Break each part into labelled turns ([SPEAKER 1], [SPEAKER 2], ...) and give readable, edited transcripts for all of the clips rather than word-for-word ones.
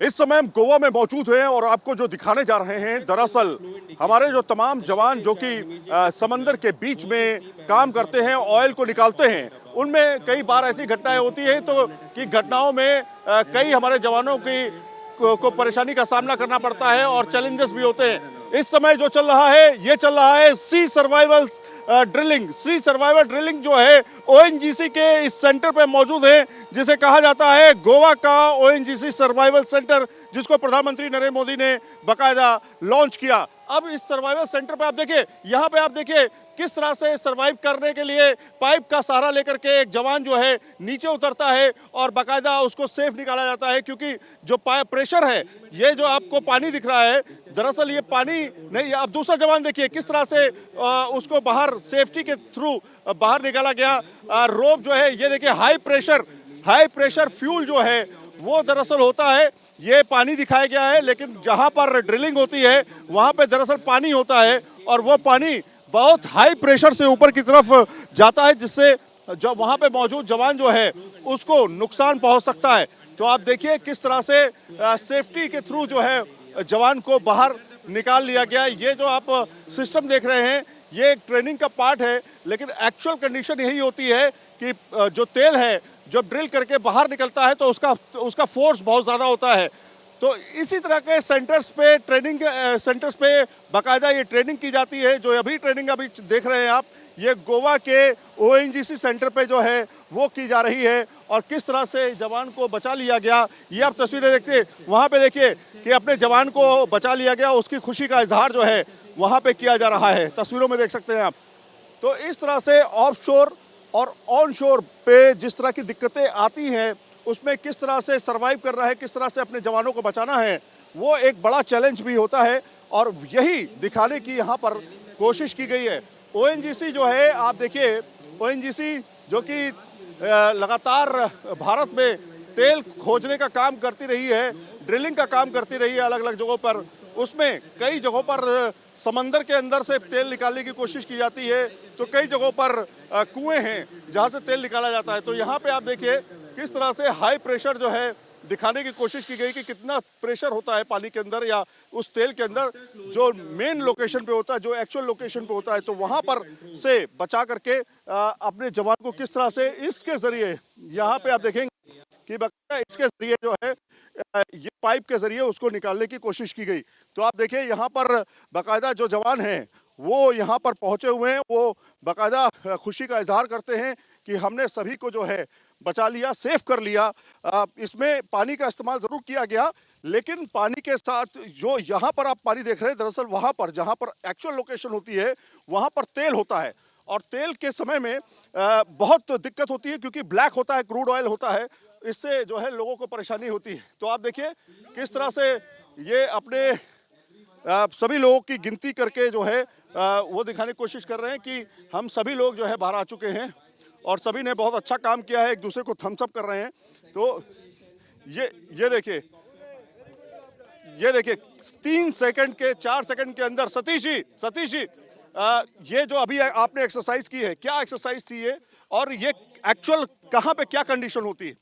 [SPEAKER 1] इस समय हम गोवा में मौजूद हैं और आपको जो दिखाने जा रहे हैं, दरअसल हमारे जो तमाम जवान जो कि समंदर के बीच में काम करते हैं, ऑयल को निकालते हैं, उनमें कई बार ऐसी घटनाएं होती हैं तो कि घटनाओं में कई हमारे जवानों की को परेशानी का सामना करना पड़ता है और चैलेंजेस भी होते हैं। इस समय जो चल रहा है, ये चल रहा है सी सर्वाइवल ड्रिलिंग जो है ओएनजीसी के इस सेंटर पे मौजूद है, जिसे कहा जाता है गोवा का ओएनजीसी सर्वाइवल सेंटर, जिसको प्रधानमंत्री नरेंद्र मोदी ने बाकायदा लॉन्च किया। अब इस सर्वाइवल सेंटर पे आप देखिए, यहाँ पे आप देखिए किस तरह से सर्वाइव करने के लिए पाइप का सहारा लेकर के एक जवान जो है नीचे उतरता है और बाकायदा उसको सेफ निकाला जाता है, क्योंकि जो प्रेशर है, ये जो आपको पानी दिख रहा है, दरअसल ये पानी नहीं। अब दूसरा जवान देखिए किस तरह से उसको बाहर सेफ्टी के थ्रू बाहर निकाला गया। रोप जो है, ये देखिए हाई प्रेशर फ्यूल जो है वो दरअसल होता है। ये पानी दिखाया गया है, लेकिन जहां पर ड्रिलिंग होती है वहां पे दरअसल पानी होता है और वो पानी बहुत हाई प्रेशर से ऊपर की तरफ जाता है, जिससे जो वहां पे मौजूद जवान जो है उसको नुकसान पहुंच सकता है। तो आप देखिए किस तरह से सेफ्टी के थ्रू जो है जवान को बाहर निकाल लिया गया। ये जो आप सिस्टम देख रहे हैं, ये एक ट्रेनिंग का पार्ट है, लेकिन एक्चुअल कंडीशन यही होती है कि जो तेल है जब ड्रिल करके बाहर निकलता है तो उसका फोर्स बहुत ज़्यादा होता है। तो इसी तरह के ट्रेनिंग सेंटर्स पे बाकायदा ये ट्रेनिंग की जाती है। जो ट्रेनिंग अभी देख रहे हैं आप, ये गोवा के ओएनजीसी सेंटर पे जो है वो की जा रही है और किस तरह से जवान को बचा लिया गया, ये आप तस्वीरें देखते वहाँ पे देखिए कि अपने जवान को बचा लिया गया, उसकी खुशी का इजहार जो है वहाँ पे किया जा रहा है, तस्वीरों में देख सकते हैं आप। तो इस तरह से ऑफ शोर और ऑन शोर पे जिस तरह की दिक्कतें आती हैं, उसमें किस तरह से सर्वाइव करना है, किस तरह से अपने जवानों को बचाना है, वो एक बड़ा चैलेंज भी होता है और यही दिखाने की यहाँ पर कोशिश की गई है। ओएनजीसी जो है, आप देखिए ओएनजीसी जो कि लगातार भारत में तेल खोजने का काम करती रही है, ड्रिलिंग का काम करती रही है अलग अलग जगहों पर, उसमें कई जगहों पर समंदर के अंदर से तेल निकालने की कोशिश की जाती है, तो कई जगहों पर कुएं हैं जहां से तेल निकाला जाता है। तो यहाँ पे आप देखिए किस तरह से हाई प्रेशर जो है दिखाने की कोशिश की गई कि कितना प्रेशर होता है पानी के अंदर या उस तेल के अंदर, जो मेन लोकेशन पे होता है, जो एक्चुअल लोकेशन पे होता है। तो वहां पर से बचा करके अपने जवान को किस तरह से इसके जरिए, यहाँ पे आप देखेंगे कि इसके जरिए जो है ये पाइप के जरिए उसको निकालने की कोशिश की गई। तो आप देखिए यहाँ पर बाकायदा जो जवान हैं वो यहाँ पर पहुंचे हुए हैं, वो बाकायदा खुशी का इजहार करते हैं कि हमने सभी को जो है बचा लिया, सेफ कर लिया। इसमें पानी का इस्तेमाल ज़रूर किया गया, लेकिन पानी के साथ जो यहाँ पर आप पानी देख रहे हैं, दरअसल वहाँ पर जहाँ पर एक्चुअल लोकेशन होती है वहाँ पर तेल होता है और तेल के समय में बहुत दिक्कत होती है, क्योंकि ब्लैक होता है, क्रूड ऑयल होता है, इससे जो है लोगों को परेशानी होती है। तो आप देखिए किस तरह से ये अपने सभी लोगों की गिनती करके जो है वो दिखाने की कोशिश कर रहे हैं कि हम सभी लोग जो है बाहर आ चुके हैं और सभी ने बहुत अच्छा काम किया है, एक दूसरे को थम्स अप कर रहे हैं। तो ये देखिए 3 सेकंड के 4 सेकंड के अंदर सतीश जी ये जो अभी आपने एक्सरसाइज की है, क्या एक्सरसाइज थी ये, और ये एक्चुअल कहाँ पे क्या कंडीशन होती है?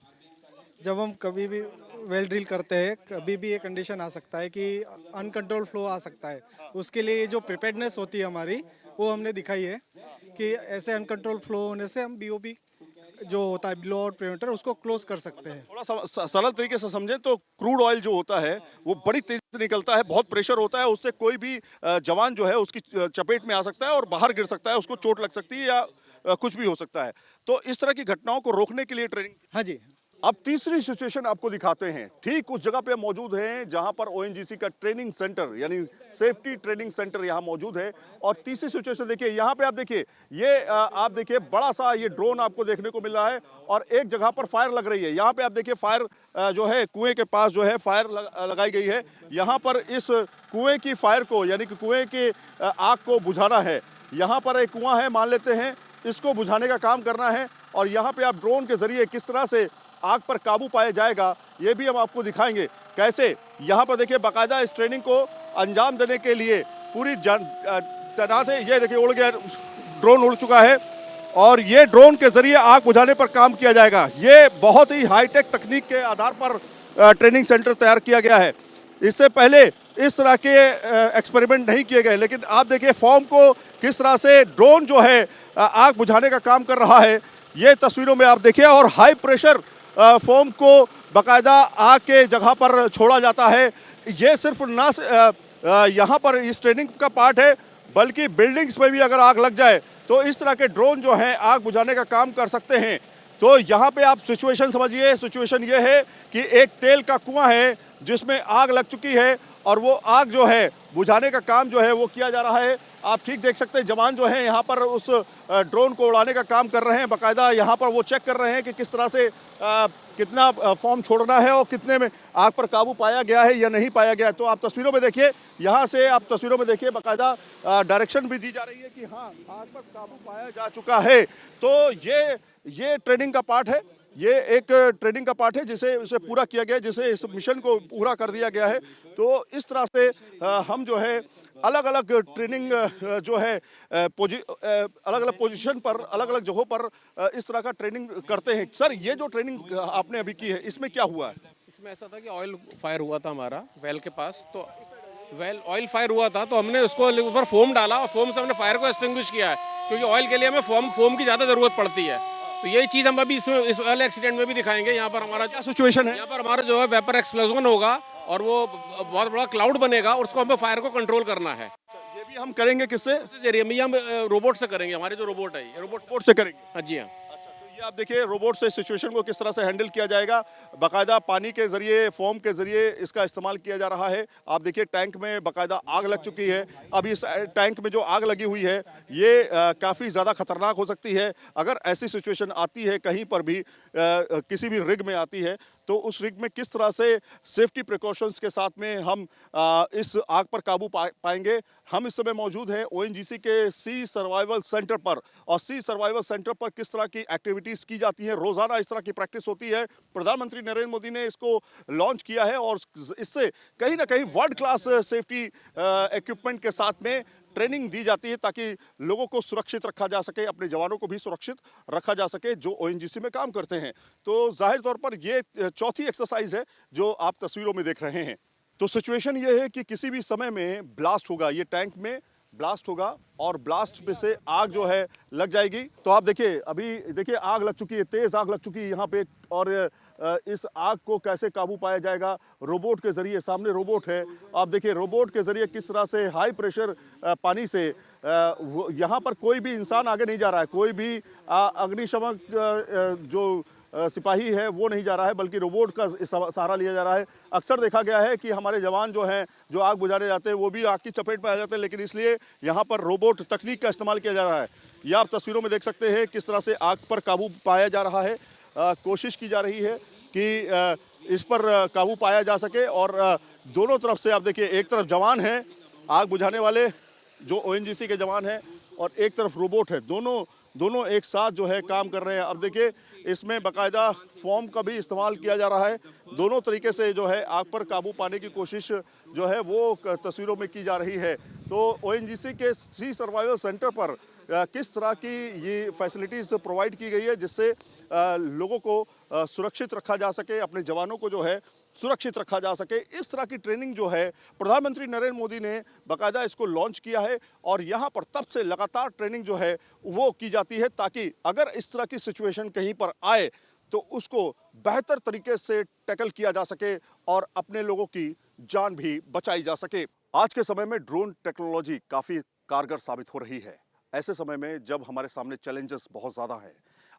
[SPEAKER 2] जब हम कभी भी वेल ड्रिल करते हैं, कभी भी ये कंडीशन आ सकता है कि अनकंट्रोल फ्लो आ सकता है। उसके लिए जो प्रिपेयर्डनेस होती है हमारी, वो हमने दिखाई है कि ऐसे अनकंट्रोल फ्लो होने से हम बीओपी जो होता है, ब्लो आउट प्रिवेंटर, उसको क्लोज कर सकते हैं।
[SPEAKER 1] थोड़ा सरल तरीके से समझें तो क्रूड ऑयल जो होता है वो बड़ी तेजी से निकलता है, बहुत प्रेशर होता है, उससे कोई भी जवान जो है उसकी चपेट में आ सकता है और बाहर गिर सकता है, उसको चोट लग सकती है या कुछ भी हो सकता है। तो इस तरह की घटनाओं को रोकने के लिए ट्रेनिंग।
[SPEAKER 2] हाँ जी।
[SPEAKER 1] अब तीसरी सिचुएशन आपको दिखाते हैं, ठीक उस जगह पे मौजूद हैं जहां पर ओएनजीसी का ट्रेनिंग सेंटर यानी सेफ्टी ट्रेनिंग सेंटर यहां मौजूद है। और तीसरी सिचुएशन देखिए, यहां पे आप देखिए, ये आप देखिए बड़ा सा ये ड्रोन आपको देखने को मिल रहा है और एक जगह पर फायर लग रही है। यहाँ पे आप देखिए फायर जो है कुएं के पास जो है फायर लगाई गई है। यहाँ पर इस कुएं की फायर को यानी कि कुएं की आग को बुझाना है। यहाँ पर एक कुआं है, मान लेते हैं, इसको बुझाने का काम करना है और यहाँ पे आप ड्रोन के जरिए किस तरह से आग पर काबू पाया जाएगा ये भी हम आपको दिखाएंगे। कैसे यहाँ पर देखिए बाकायदा इस ट्रेनिंग को अंजाम देने के लिए पूरी तैनात है। ये देखिए उड़ गया, ड्रोन उड़ चुका है और ये ड्रोन के जरिए आग बुझाने पर काम किया जाएगा। ये बहुत ही हाईटेक तकनीक के आधार पर ट्रेनिंग सेंटर तैयार किया गया है। इससे पहले इस तरह के एक्सपेरिमेंट नहीं किए गए, लेकिन आप देखिए फॉर्म को किस तरह से ड्रोन जो है आग बुझाने का काम कर रहा है, ये तस्वीरों में आप देखिए। और हाई प्रेशर फोम को बाकायदा आग के जगह पर छोड़ा जाता है। ये सिर्फ ना यहाँ पर इस ट्रेनिंग का पार्ट है, बल्कि बिल्डिंग्स में भी अगर आग लग जाए तो इस तरह के ड्रोन जो हैं आग बुझाने का काम कर सकते हैं। तो यहाँ पे आप सिचुएशन समझिए। सिचुएशन ये है कि एक तेल का कुआं है जिसमें आग लग चुकी है और वो आग जो है बुझाने का काम जो है वो किया जा रहा है। आप ठीक देख सकते हैं जवान जो हैं यहाँ पर उस ड्रोन को उड़ाने का काम कर रहे हैं। बाकायदा यहाँ पर वो चेक कर रहे हैं कि किस तरह से कितना फॉर्म छोड़ना है और कितने में आग पर काबू पाया गया है या नहीं पाया गया है। तो आप तस्वीरों में देखिए, यहाँ से आप तस्वीरों में देखिए बाकायदा डायरेक्शन भी दी जा रही है कि हाँ आग पर काबू पाया जा चुका है। तो ये ट्रेनिंग का पार्ट है, ये एक ट्रेनिंग का पार्ट है जिसे उसे पूरा किया गया है, जिसे इस मिशन को पूरा कर दिया गया है। तो इस तरह से हम जो है अलग अलग ट्रेनिंग जो है अलग अलग पोजीशन पर, अलग अलग जगहों पर इस तरह का ट्रेनिंग करते हैं। सर, ये जो ट्रेनिंग आपने अभी की है इसमें क्या हुआ है?
[SPEAKER 3] इसमें ऐसा था कि ऑयल फायर हुआ था हमारा वेल के पास, तो वेल ऑयल फायर हुआ था तो हमने उसको ऊपर फोम डाला और फोम से हमने फायर को एक्सटिंग्विश किया है, क्योंकि ऑयल के लिए हमें फोम की ज़्यादा ज़रूरत पड़ती है। तो यही चीज़ हम अभी इसमें इस वाले एक्सीडेंट में भी दिखाएंगे। यहाँ पर हमारा
[SPEAKER 1] क्या सिचुएशन है?
[SPEAKER 3] यहाँ पर हमारा जो है वेपर एक्सप्लोजन होगा और वो बहुत बड़ा क्लाउड बनेगा और उसको हमें फायर को कंट्रोल करना है।
[SPEAKER 1] ये भी हम करेंगे किससे?
[SPEAKER 3] इस जरिए में हम रोबोट से करेंगे। हमारे जो रोबोट है ये
[SPEAKER 1] रोबोट से करेंगे?
[SPEAKER 3] हाँ जी हाँ।
[SPEAKER 1] ये आप देखिए रोबोट से सिचुएशन को किस तरह से हैंडल किया जाएगा। बाकायदा पानी के जरिए, फोम के जरिए इसका इस्तेमाल किया जा रहा है। आप देखिए टैंक में बाकायदा आग लग चुकी है। अब इस टैंक में जो आग लगी हुई है ये काफ़ी ज़्यादा खतरनाक हो सकती है। अगर ऐसी सिचुएशन आती है कहीं पर भी, किसी भी रिग में आती है, तो उस रिग में किस तरह से सेफ्टी प्रिकॉशंस के साथ में हम इस आग पर काबू पाएंगे। हम इस समय मौजूद हैं ओएनजीसी के सी सर्वाइवल सेंटर पर, और सी सर्वाइवल सेंटर पर किस तरह की एक्टिविटीज़ की जाती हैं, रोज़ाना इस तरह की प्रैक्टिस होती है। प्रधानमंत्री नरेंद्र मोदी ने इसको लॉन्च किया है और इससे कहीं ना कहीं वर्ल्ड क्लास सेफ्टी इक्विपमेंट के साथ में ट्रेनिंग दी जाती है ताकि लोगों को सुरक्षित रखा जा सके, अपने जवानों को भी सुरक्षित रखा जा सके जो ओएनजीसी में काम करते हैं। तो जाहिर तौर पर ये चौथी एक्सरसाइज है जो आप तस्वीरों में देख रहे हैं। तो सिचुएशन ये है कि किसी भी समय में ब्लास्ट होगा, ये टैंक में ब्लास्ट होगा और ब्लास्ट में से आग जो है लग जाएगी। तो आप देखिए, अभी देखिए आग लग चुकी है, तेज आग लग चुकी है यहाँ पे, और इस आग को कैसे काबू पाया जाएगा? रोबोट के जरिए, सामने रोबोट है, आप देखिए रोबोट के जरिए किस तरह से हाई प्रेशर पानी से, यहाँ पर कोई भी इंसान आगे नहीं जा रहा है, कोई भी अग्निशमन जो सिपाही है वो नहीं जा रहा है, बल्कि रोबोट का सहारा लिया जा रहा है। अक्सर देखा गया है कि हमारे जवान जो हैं, जो आग बुझाने जाते हैं, वो भी आग की चपेट में आ जाते हैं, लेकिन इसलिए यहाँ पर रोबोट तकनीक का इस्तेमाल किया जा रहा है। ये आप तस्वीरों में देख सकते हैं किस तरह से आग पर काबू पाया जा रहा है। कोशिश की जा रही है कि इस पर काबू पाया जा सके। और दोनों तरफ से आप देखिए, एक तरफ जवान हैं आग बुझाने वाले जो ओएनजीसी के जवान हैं, और एक तरफ रोबोट है। दोनों एक साथ जो है काम कर रहे हैं। अब देखिए इसमें बाकायदा फॉर्म का भी इस्तेमाल किया जा रहा है। दोनों तरीके से जो है आग पर काबू पाने की कोशिश जो है वो तस्वीरों में की जा रही है। तो ओएनजीसी के सी सर्वाइवल सेंटर पर किस तरह की ये फैसिलिटीज़ प्रोवाइड की गई है जिससे लोगों को सुरक्षित रखा जा सके, अपने जवानों को जो है सुरक्षित रखा जा सके। इस तरह की ट्रेनिंग जो है प्रधानमंत्री नरेंद्र मोदी ने बाकायदा इसको लॉन्च किया है, और यहाँ पर तब से लगातार ट्रेनिंग जो है वो की जाती है ताकि अगर इस तरह की सिचुएशन कहीं पर आए तो उसको बेहतर तरीके से टैकल किया जा सके और अपने लोगों की जान भी बचाई जा सके। आज के समय में ड्रोन टेक्नोलॉजी काफ़ी कारगर साबित हो रही है, ऐसे समय में जब हमारे सामने चैलेंजेस बहुत ज़्यादा हैं।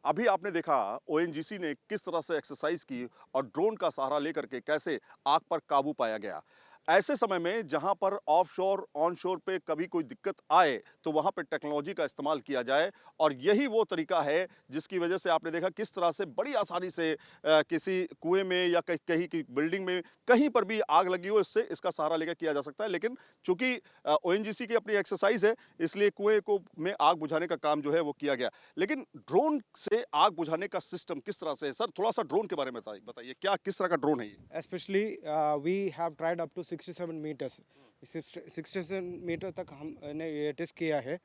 [SPEAKER 1] अभी आपने देखा ओएनजीसी ने किस तरह से एक्सरसाइज की और ड्रोन का सहारा लेकर के कैसे आग पर काबू पाया गया। ऐसे समय में जहां पर ऑफशोर ऑनशोर पे कभी कोई दिक्कत आए तो वहां पे टेक्नोलॉजी का इस्तेमाल किया जाए, और यही वो तरीका है जिसकी वजह से आपने देखा किस तरह से बड़ी आसानी से किसी कुएं में या कहीं की बिल्डिंग में कहीं पर भी आग लगी हो, इससे इसका सहारा लेकर किया जा सकता है। लेकिन चूंकि ओएनजीसी की अपनी एक्सरसाइज है, इसलिए कुएं को में आग बुझाने का काम जो है वो किया गया। लेकिन ड्रोन से आग बुझाने का सिस्टम किस तरह से है? सर, थोड़ा सा ड्रोन के बारे में बताइए, क्या किस तरह का ड्रोन है ये?
[SPEAKER 2] Especially we have tried up to 67 metres, 67 metre तक हमने ये टेस्ट किया है।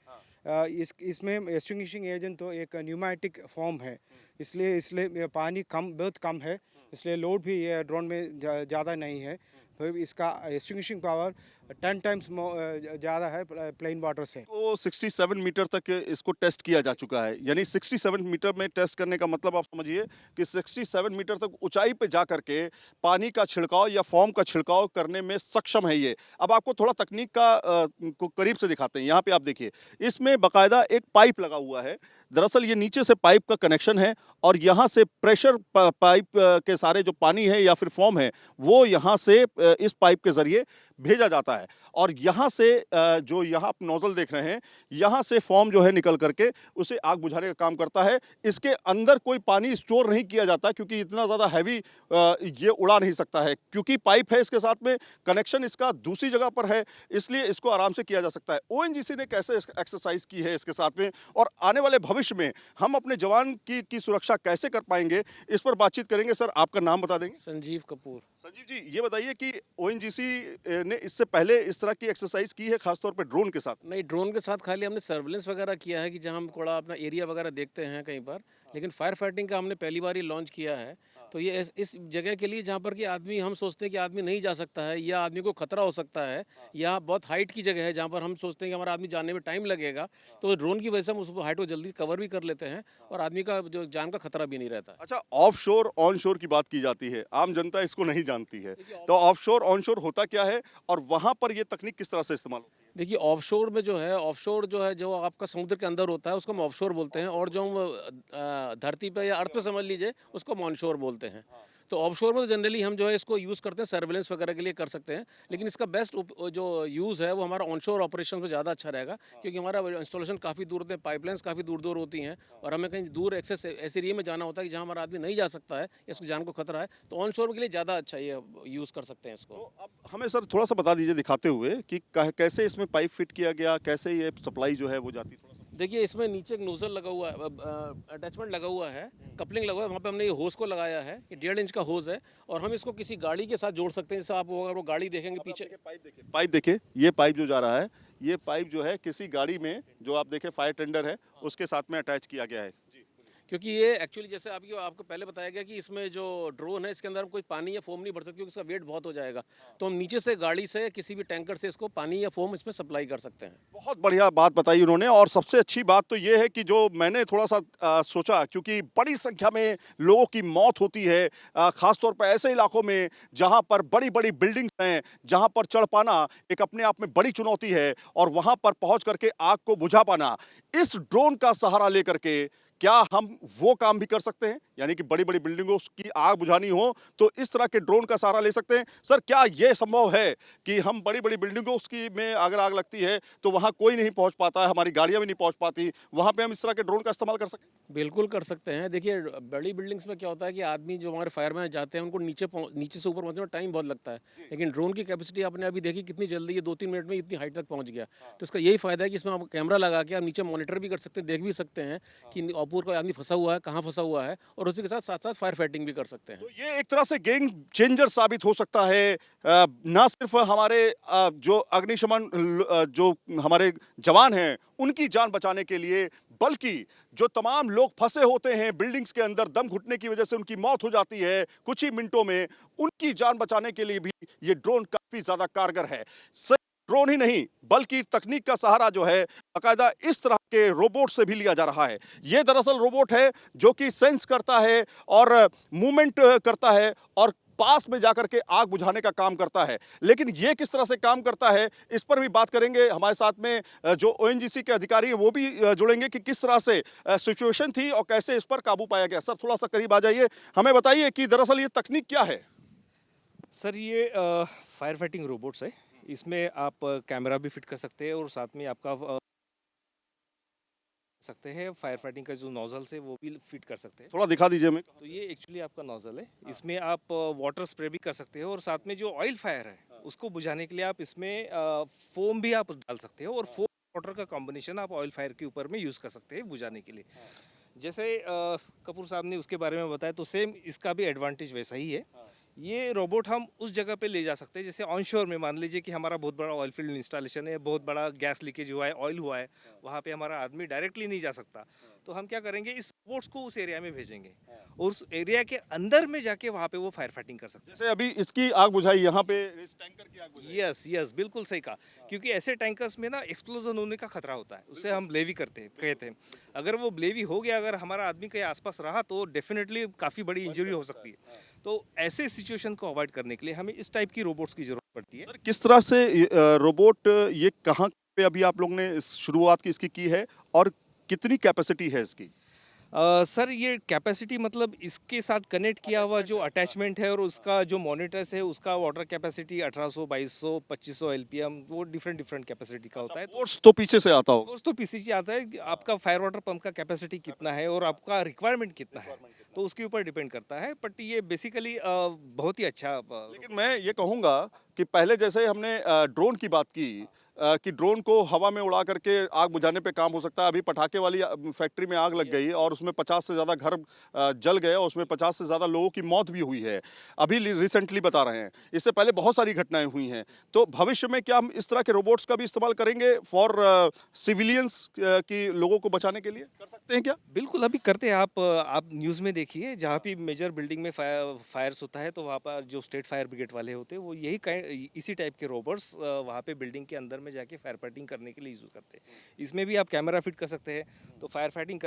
[SPEAKER 2] इसमें एक्सटिंग्विशिंग एजेंट तो एक न्यूमेटिक फॉर्म है, इसलिए पानी बहुत कम है, इसलिए लोड भी ये ड्रोन में ज़्यादा नहीं है। फिर इसका एक्सटिंग्विशिंग पावर 10 टाइम्स ज़्यादा है प्लेन वाटर से।
[SPEAKER 1] तो 67 मीटर तक इसको टेस्ट किया जा चुका है, यानी 67 मीटर में टेस्ट करने का मतलब आप समझिए कि 67 मीटर तक ऊंचाई पे जा करके पानी का छिड़काव या फोम का छिड़काव करने में सक्षम है ये। अब आपको थोड़ा तकनीक का को करीब से दिखाते हैं। यहाँ पे आप देखिए, इसमें बाकायदा एक पाइप लगा हुआ है। दरअसल ये नीचे से पाइप का कनेक्शन है और यहाँ से प्रेशर पाइप के सारे जो पानी है या फिर फोम है वो यहाँ से इस पाइप के जरिए भेजा जाता है और यहाँ से जो यहाँ आप नोजल देख रहे हैं, यहाँ से फोम जो है निकल करके उसे आग बुझाने का काम करता है। इसके अंदर कोई पानी स्टोर नहीं किया जाता क्योंकि इतना ज़्यादा हैवी ये उड़ा नहीं सकता है, क्योंकि पाइप है इसके साथ में, कनेक्शन इसका दूसरी जगह पर है, इसलिए इसको आराम से किया जा सकता है। ओएनजीसी ने कैसे एक्सरसाइज की है इसके साथ में और आने वाले भविष्य में हम अपने जवान की सुरक्षा कैसे कर पाएंगे, इस पर बातचीत करेंगे। सर, आपका नाम बता देंगे?
[SPEAKER 3] संजीव कपूर।
[SPEAKER 1] संजीव जी, ये बताइए कि ओएनजीसी ने इससे पहले इस तरह की एक्सरसाइज की है, खासतौर पे ड्रोन के साथ?
[SPEAKER 3] नहीं, ड्रोन के साथ खाली हमने सर्वेलेंस वगैरह किया है कि जहाँ हम थोड़ा अपना एरिया वगैरह देखते हैं कहीं पर, लेकिन फायर फाइटिंग का हमने पहली बार ही लॉन्च किया है। तो ये इस जगह के लिए जहाँ पर कि आदमी, हम सोचते हैं कि आदमी नहीं जा सकता है या आदमी को खतरा हो सकता है या बहुत हाइट की जगह है जहाँ पर हम सोचते हैं कि हमारा आदमी जाने में टाइम लगेगा, तो ड्रोन की वजह से हम उस हाइट को जल्दी कवर भी कर लेते हैं और आदमी का जो जान का खतरा भी नहीं रहता।
[SPEAKER 1] अच्छा, ऑफशोर ऑनशोर की बात की जाती है, आम जनता इसको नहीं जानती है, तो ऑफशोर ऑनशोर होता क्या है और वहां पर ये तकनीक किस तरह से इस्तेमाल होती है?
[SPEAKER 3] देखिए, ऑफशोर में जो है, ऑफशोर जो है, जो आपका समुद्र के अंदर होता है उसको हम ऑफशोर बोलते हैं, और जो हम धरती पे या अर्थ पे समझ लीजिए उसको हम ऑनशोर बोलते हैं। तो ऑफशोर में तो जनरली हम जो है इसको यूज़ करते हैं, सर्वेलेंस वगैरह के लिए कर सकते हैं, लेकिन इसका बेस्ट जो यूज़ है वो हमारा ऑनशोर ऑपरेशन में ज़्यादा अच्छा रहेगा, क्योंकि हमारा इंस्टॉलेशन काफ़ी दूर होते हैं, पाइपलाइंस काफ़ी दूर दूर होती हैं और हमें कहीं दूर एक्सेस ऐसे एरिया में जाना होता है कि जहाँ हमारा आदमी नहीं जा सकता है या उसकी जान को खतरा है, तो ऑनशोर के लिए ज़्यादा अच्छा ये यूज़ कर सकते हैं इसको।
[SPEAKER 1] तो अब हमें सर थोड़ा सा बता दीजिए दिखाते हुए कि कैसे इसमें पाइप फिट किया गया, कैसे ये सप्लाई जो है वो जाती है?
[SPEAKER 3] देखिए, इसमें नीचे एक नोजल लगा हुआ है, अटैचमेंट लगा हुआ है, कपलिंग लगा हुआ है, वहाँ पे हमने ये होस को लगाया है, ये 1.5 इंच का होस है और हम इसको किसी गाड़ी के साथ जोड़ सकते हैं। जैसे आप अगर वो गाड़ी देखेंगे पीछे,
[SPEAKER 1] पाइप देखिए, ये पाइप जो जा रहा है, ये पाइप जो है किसी गाड़ी में, जो आप देखें फायर टेंडर है, उसके साथ में अटैच किया गया है।
[SPEAKER 3] क्योंकि ये एक्चुअली जैसे आपको पहले बताया गया कि इसमें जो ड्रोन है इसके अंदर हम कोई पानी या फोम नहीं भर सकते क्योंकि इसका वेट बहुत हो जाएगा, तो हम नीचे से गाड़ी से किसी भी टैंकर से इसको पानी या फोम इसमें सप्लाई कर सकते हैं।
[SPEAKER 1] बहुत बढ़िया बात बताई उन्होंने, और सबसे अच्छी बात तो ये है कि जो मैंने थोड़ा सा सोचा, क्योंकि बड़ी संख्या में लोगों की मौत होती है, खासतौर पर ऐसे इलाकों में जहां पर बड़ी बड़ी बिल्डिंग्स हैं, जहां पर चढ़ पाना एक अपने आप में बड़ी चुनौती है और वहां पर पहुंच करके आग को बुझा पाना, इस ड्रोन का सहारा लेकर के क्या हम वो काम भी कर सकते हैं? यानी कि बड़ी बड़ी बिल्डिंगों की आग बुझानी हो तो इस तरह के ड्रोन का सहारा ले सकते हैं। सर, क्या यह संभव है कि हम बड़ी बड़ी बिल्डिंगों की में अगर आग लगती है तो वहां कोई नहीं पहुंच पाता है, हमारी गाड़ियां भी नहीं पहुंच पाती, वहां पे हम इस तरह के ड्रोन का इस्तेमाल कर सकते हैं?
[SPEAKER 3] बिल्कुल कर सकते हैं। देखिए, बड़ी बिल्डिंग्स में क्या होता है कि आदमी जो हमारे फायरमैन जाते हैं उनको नीचे से ऊपर पहुंचने में टाइम बहुत लगता है, लेकिन ड्रोन की कैपेसिटी आपने अभी देखी कितनी जल्दी, ये 2-3 मिनट में इतनी हाइट तक पहुंच गया। तो इसका यही फायदा है कि इसमें आप कैमरा लगा के आप नीचे मॉनिटर भी कर सकते हैं, देख भी सकते हैं कि ऊपर का आदमी फंसा हुआ है, कहाँ फंसा हुआ है, और उसी के साथ साथ फायर फाइटिंग भी कर सकते हैं।
[SPEAKER 1] तो ये एक तरह से गेम चेंजर साबित हो सकता है, ना सिर्फ हमारे जो अग्निशमन जो हमारे जवान हैं उनकी जान बचाने के लिए, बल्कि जो तमाम लोग फंसे होते हैं बिल्डिंग्स के अंदर, दम घुटने की वजह से उनकी मौत हो जाती है कुछ ही मिनटों में, उनकी जान बचाने के लिए भी ये ड्रोन काफी ज्यादा कारगर है। ड्रोन ही नहीं बल्कि तकनीक का सहारा जो है बाकायदा इस तरह के रोबोट से भी लिया जा रहा है। ये दरअसल रोबोट है जो कि सेंस करता है और मूवमेंट करता है और पास में जाकर के आग बुझाने का काम करता है। लेकिन ये किस तरह से काम करता है, इस पर भी बात करेंगे। हमारे साथ में जो ओएनजीसी के अधिकारी हैं वो भी जुड़ेंगे कि किस तरह से सिचुएशन थी और कैसे इस पर काबू पाया गया। सर, थोड़ा सा करीब आ जाइए, हमें बताइए कि दरअसल ये तकनीक क्या है?
[SPEAKER 4] सर, ये फायर फाइटिंग रोबोट्स है। इसमें आप कैमरा भी फिट कर सकते हैं और साथ में आपका सकते हैं फायर फाइटिंग का जो नोजल है वो भी फिट कर सकते हैं।
[SPEAKER 1] थोड़ा दिखा दीजिए हमें।
[SPEAKER 4] तो ये एक्चुअली आपका नोजल है, इसमें आप वाटर स्प्रे भी कर सकते हो और साथ में जो ऑयल फायर है उसको बुझाने के लिए आप इसमें फोम भी आप डाल सकते हो और फोम वाटर का कॉम्बिनेशन आप ऑयल फायर के ऊपर में यूज़ कर सकते हैं बुझाने के लिए। जैसे कपूर साहब ने उसके बारे में बताया, तो सेम इसका भी एडवांटेज वैसा ही है। ये रोबोट हम उस जगह पे ले जा सकते हैं, जैसे ऑनशोर में मान लीजिए कि हमारा बहुत बड़ा ऑयल फील्ड इंस्टॉलेशन है, बहुत बड़ा गैस लीकेज हुआ है, ऑयल हुआ है, वहाँ पे हमारा आदमी डायरेक्टली नहीं जा सकता, तो हम क्या करेंगे, इस रोबोट्स को उस एरिया में भेजेंगे और उस एरिया के अंदर में जाके वहाँ पे वो फायर फाइटिंग कर सकते हैं।
[SPEAKER 1] जैसे अभी इसकी आग बुझाई, यहाँ पे इस टैंकर की आग बुझाई।
[SPEAKER 4] यस यस, बिल्कुल सही कहा, क्योंकि ऐसे टैंकर्स में ना एक्सप्लोजन होने का खतरा होता है, उससे हम ब्लेवी कहते हैं। अगर वो ब्लेवी हो गया, अगर हमारा आदमी के आसपास रहा तो डेफिनेटली काफ़ी बड़ी इंजरी हो सकती है। तो ऐसे सिचुएशन को अवॉइड करने के लिए हमें इस टाइप की रोबोट्स की जरूरत पड़ती है।
[SPEAKER 1] सर किस तरह से रोबोट ये कहाँ पे अभी आप लोगों ने शुरुआत की इसकी की है और कितनी कैपेसिटी है इसकी?
[SPEAKER 4] सर ये कैपेसिटी मतलब इसके साथ कनेक्ट किया हुआ जो अटैचमेंट है और उसका जो मॉनिटर्स है, उसका वाटर कैपेसिटी 1800, 2200, 2500 एलपीएम, वो डिफरेंट कैपेसिटी का होता है।
[SPEAKER 1] फोर्स तो पीछे से आता होगा।
[SPEAKER 4] फोर्स तो पीसीसी आता है कि आपका फायर वाटर पंप का कैपेसिटी कितना है और आपका रिक्वायरमेंट कितना है, तो उसके ऊपर डिपेंड करता है। बट ये बेसिकली बहुत ही अच्छा
[SPEAKER 1] लेकिन मैं ये कहूँगा कि पहले जैसे हमने ड्रोन की बात की कि ड्रोन को हवा में उड़ा करके आग बुझाने पे काम हो सकता है। अभी पटाखे वाली फैक्ट्री में आग लग गई और उसमें 50 से ज़्यादा घर जल गए और उसमें 50 से ज़्यादा लोगों की मौत भी हुई है, अभी रिसेंटली बता रहे हैं। इससे पहले बहुत सारी घटनाएं हुई हैं। तो भविष्य में क्या हम इस तरह के रोबोट्स का भी इस्तेमाल करेंगे फॉर सिविलियंस की, लोगों को बचाने के लिए कर सकते हैं क्या?
[SPEAKER 4] बिल्कुल अभी करते हैं। आप न्यूज़ में देखिए, जहाँ भी मेजर बिल्डिंग में फायर्स होता है तो वहाँ पर जो स्टेट फायर ब्रिगेड वाले होते हैं वो इसी टाइप के रोबोट्स वहाँ पे बिल्डिंग के अंदर में जाके फायर फाइटिंग करने के लिए यूज़ करते हैं। इसमें भी आप कैमरा फिट कर सकते हैं, तो फायर फाइटिंग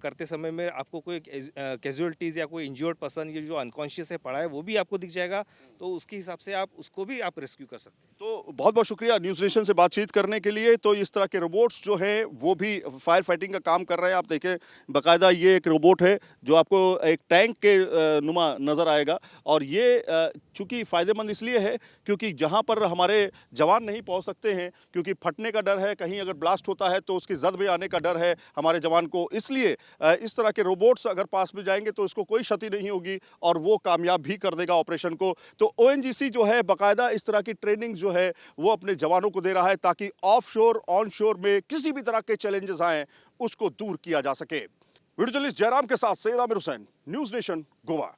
[SPEAKER 4] करते समय में आपको कोई कैजुअलिटीज़ या कोई इंज्योर्ड पर्सन ये जो अनकॉन्शियस है पड़ा है वो भी आपको दिख जाएगा, तो उसके हिसाब से आप उसको भी आप रेस्क्यू कर सकते हैं।
[SPEAKER 1] तो बहुत बहुत शुक्रिया न्यूज़ नेशन से बातचीत करने के लिए। तो इस तरह के रोबोट्स जो हैं वो भी फायर फाइटिंग का काम कर रहे हैं। आप देखें बाकायदा ये एक रोबोट है जो आपको एक टैंक के नुमा नज़र आएगा और ये चूँकि फ़ायदेमंद इसलिए है क्योंकि जहाँ पर हमारे जवान नहीं पहुँच सकते हैं, क्योंकि फटने का डर है, कहीं अगर ब्लास्ट होता है तो उसकी जद में आने का डर है हमारे जवान को, इसलिए इस तरह के रोबोट्स अगर पास में जाएंगे तो इसको कोई क्षति नहीं होगी और वो कामयाब भी कर देगा ऑपरेशन को। तो ओएनजीसी जो है बाकायदा इस तरह की ट्रेनिंग जो है वो अपने जवानों को दे रहा है ताकि ऑफशोर ऑनशोर में किसी भी तरह के चैलेंजेस आए उसको दूर किया जा सके। वीडियो जर्नलिस्ट जयराम के साथ सैयद आमिर हुसैन, न्यूज़ नेशन, गोवा।